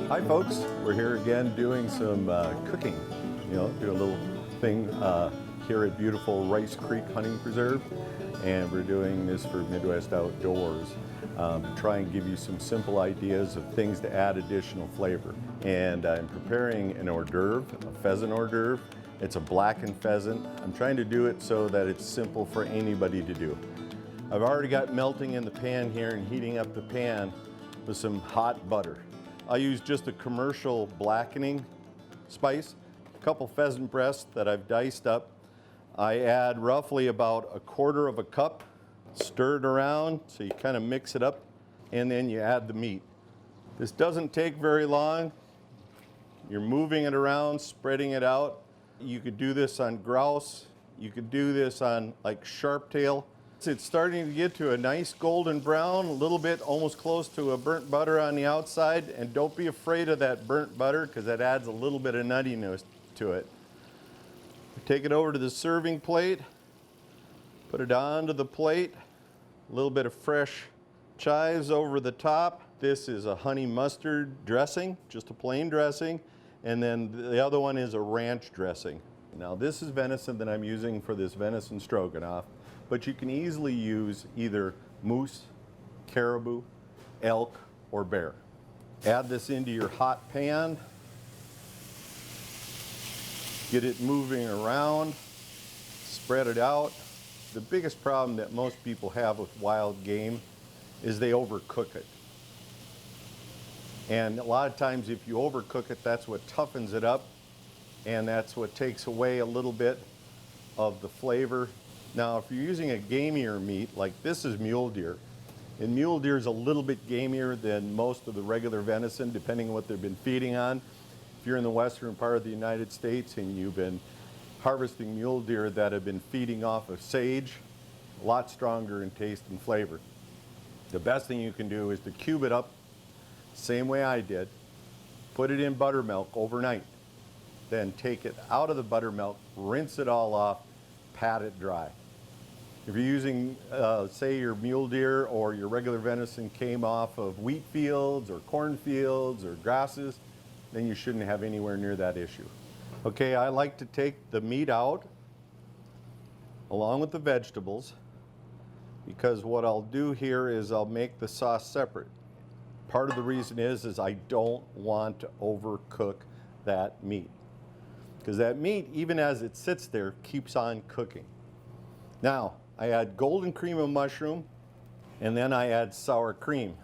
Hi folks, we're here again doing some cooking, do a little thing here at beautiful Rice Creek Hunting Preserve, and we're doing this for Midwest Outdoors to try and give you some simple ideas of things to add additional flavor. And I'm preparing an hors d'oeuvre, a pheasant hors d'oeuvre. It's a blackened pheasant. I'm trying to do it so that it's simple for anybody to do. I've already got melting in the pan here and heating up the pan with some hot butter. I use just a commercial blackening spice, a couple pheasant breasts that I've diced up. I add roughly about 1/4 cup, stir it around so you kind of mix it up, and then you add the meat. This doesn't take very long. You're moving it around, spreading it out. You could do this on grouse. You could do this on like sharptail. It's starting to get to a nice golden brown, a little bit almost close to a burnt butter on the outside, and don't be afraid of that burnt butter because that adds a little bit of nuttiness to it. Take it over to the serving plate, put it onto the plate, a little bit of fresh chives over the top. This is a honey mustard dressing, just a plain dressing, and then the other one is a ranch dressing. Now this is venison that I'm using for this venison stroganoff, but you can easily use either moose, caribou, elk, or bear. Add this into your hot pan. Get it moving around, spread it out. The biggest problem that most people have with wild game is they overcook it. And a lot of times if you overcook it, that's what toughens it up, and that's what takes away a little bit of the flavor. Now, if you're using a gamier meat, like this is mule deer, and mule deer is a little bit gamier than most of the regular venison, depending on what they've been feeding on. If you're in the western part of the United States and you've been harvesting mule deer that have been feeding off of sage, a lot stronger in taste and flavor. The best thing you can do is to cube it up, same way I did, put it in buttermilk overnight, then take it out of the buttermilk, rinse it all off, pat it dry. If you're using, say your mule deer or your regular venison came off of wheat fields or corn fields or grasses, then you shouldn't have anywhere near that issue. Okay, I like to take the meat out along with the vegetables, because what I'll do here is I'll make the sauce separate. Part of the reason is I don't want to overcook that meat, because that meat, even as it sits there, keeps on cooking. Now, I add golden cream of mushroom, and then I add sour cream.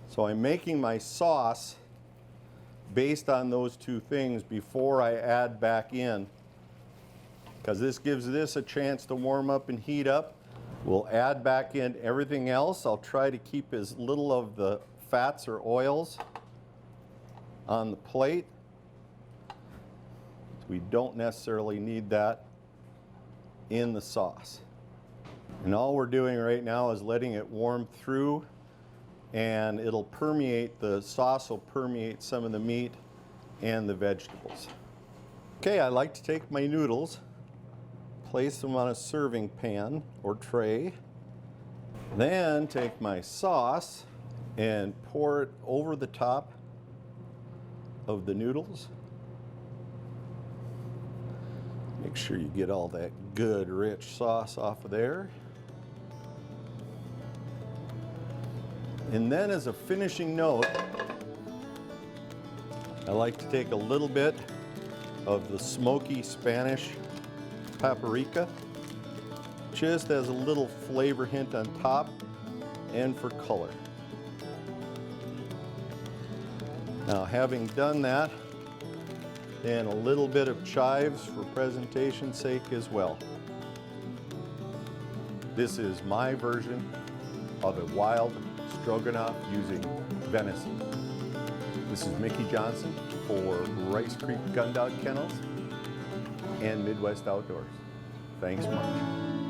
So I'm making my sauce based on those two things before I add back in, because this gives this a chance to warm up and heat up. We'll add back in everything else. I'll try to keep as little of the fats or oils on the plate. We don't necessarily need that in the sauce. And all we're doing right now is letting it warm through, and it'll permeate, the sauce will permeate some of the meat and the vegetables. Okay, I like to take my noodles, place them on a serving pan or tray, then take my sauce and pour it over the top of the noodles. Make sure you get all that good rich sauce off of there. And then as a finishing note, I like to take a little bit of the smoky Spanish paprika, just as a little flavor hint on top and for color. Now, having done that, and a little bit of chives for presentation's sake as well. This is my version of a wild stroganoff using venison. This is Mickey Johnson for Rice Creek Gun Dog Kennels and Midwest Outdoors. Thanks much.